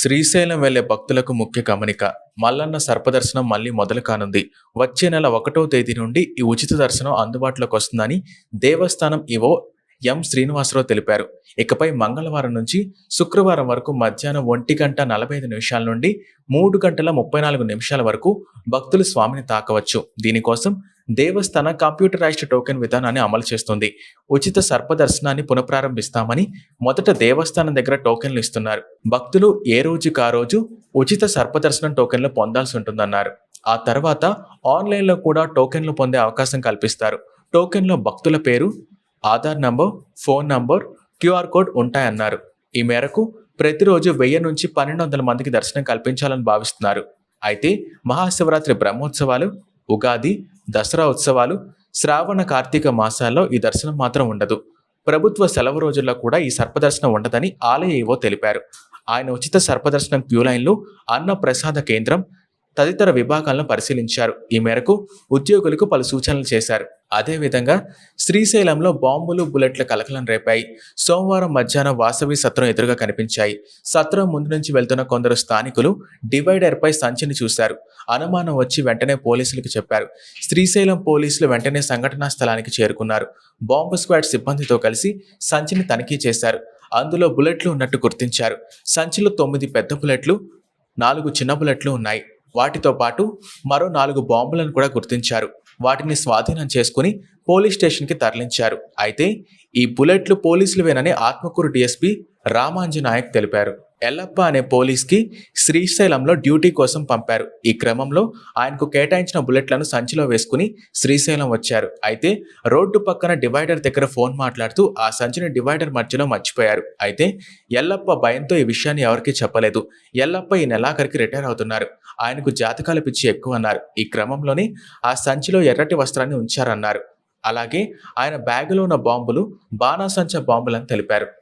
శ్రీశైలం వెళ్లే భక్తులకు ముఖ్య గమనిక. మల్లన్న సర్పదర్శనం మళ్లీ మొదలు కానుంది. వచ్చే నెల 1వ తేదీ నుండి ఈ ఉచిత దర్శనం అందుబాటులోకి వస్తుందని దేవస్థానం ఈవో ఎం. శ్రీనివాసరావు తెలిపారు. ఇకపై మంగళవారం నుంచి శుక్రవారం వరకు మధ్యాహ్నం 1:45 నుండి 3:34 వరకు భక్తులు స్వామిని తాకవచ్చు. దీనికోసం దేవస్థాన కంప్యూటరైజ్డ్ టోకెన్ విధానాన్ని అమలు చేస్తుంది. ఉచిత సర్పదర్శనాన్ని పునఃప్రారంభిస్తామని మొదట దేవస్థానం దగ్గర టోకెన్లు ఇస్తున్నారు. భక్తులు ఏ రోజుకి ఆ రోజు ఉచిత సర్పదర్శనం టోకెన్లు పొందాల్సి ఉంటుందన్నారు. ఆ తర్వాత ఆన్లైన్లో కూడా టోకెన్లు పొందే అవకాశం కల్పిస్తారు. టోకెన్లో భక్తుల పేరు, Aadhaar number, phone number, QR code ఉంటాయన్నారు. ఈ మేరకు ప్రతిరోజు 1000 నుంచి 1200 మందికి దర్శనం కల్పించాలని భావిస్తున్నారు. అయితే మహాశివరాత్రి బ్రహ్మోత్సవాలు, ఉగాది, దసరా ఉత్సవాలు, శ్రావణ కార్తీక మాసాల్లో ఈ దర్శనం మాత్రం ఉండదు. ప్రభుత్వ సెలవు రోజుల్లో కూడా ఈ సర్పదర్శనం ఉండదని ఆలయ ఈవో తెలిపారు. ఆయన ఉచిత సర్పదర్శనం క్యూ లైన్లు, అన్న ప్రసాద కేంద్రం తదితర విభాగాలను పరిశీలించారు. ఈ మేరకు ఉద్యోగులకు పలు సూచనలు చేశారు. అదేవిధంగా శ్రీశైలంలో బాంబులు, బుల్లెట్ల కలకలం రేపాయి. సోమవారం మధ్యాహ్నం వాసవి సత్రం ఎదురుగా కనిపించాయి. సత్రం ముందు నుంచి వెళ్తున్న కొందరు స్థానికులు డివైడర్పై సంచిని చూశారు. అనుమానం వచ్చి వెంటనే పోలీసులకు చెప్పారు. శ్రీశైలం పోలీసులు వెంటనే సంఘటనా స్థలానికి చేరుకున్నారు. బాంబు స్క్వాడ్ సిబ్బందితో కలిసి సంచిని తనిఖీ చేశారు. అందులో బుల్లెట్లు ఉన్నట్టు గుర్తించారు. సంచిలో 9 పెద్ద బుల్లెట్లు, 4 చిన్న బుల్లెట్లు ఉన్నాయి. వాటితో పాటు మరో 4 బాంబులను కూడా గుర్తించారు. వాటిని స్వాధీనం చేసుకుని పోలీస్ స్టేషన్కి తరలించారు. అయితే ఈ బుల్లెట్లు పోలీసులువేనని ఆత్మకూరు డీఎస్పీ రామాంజీ నాయక్ తెలిపారు. ఎల్లప్ప అనే పోలీస్కి శ్రీశైలంలో డ్యూటీ కోసం పంపారు. ఈ క్రమంలో ఆయనకు కేటాయించిన బుల్లెట్లను సంచిలో వేసుకుని శ్రీశైలం వచ్చారు. అయితే రోడ్డు పక్కన డివైడర్ దగ్గర ఫోన్ మాట్లాడుతూ ఆ సంచిని డివైడర్ మధ్యలో మర్చిపోయారు. అయితే ఎల్లప్ప భయంతో ఈ విషయాన్ని ఎవరికీ చెప్పలేదు. ఎల్లప్ప ఈ నెలాఖరికి రిటైర్ అవుతున్నారు. ఆయనకు జాతకాల పిచ్చి ఎక్కువ అన్నారు. ఈ క్రమంలోనే ఆ సంచిలో ఎర్రటి వస్త్రాన్ని ఉంచారన్నారు. అలాగే ఆయన బ్యాగులో ఉన్న బాంబులు బాణాసంచా బాంబులని తెలిపారు.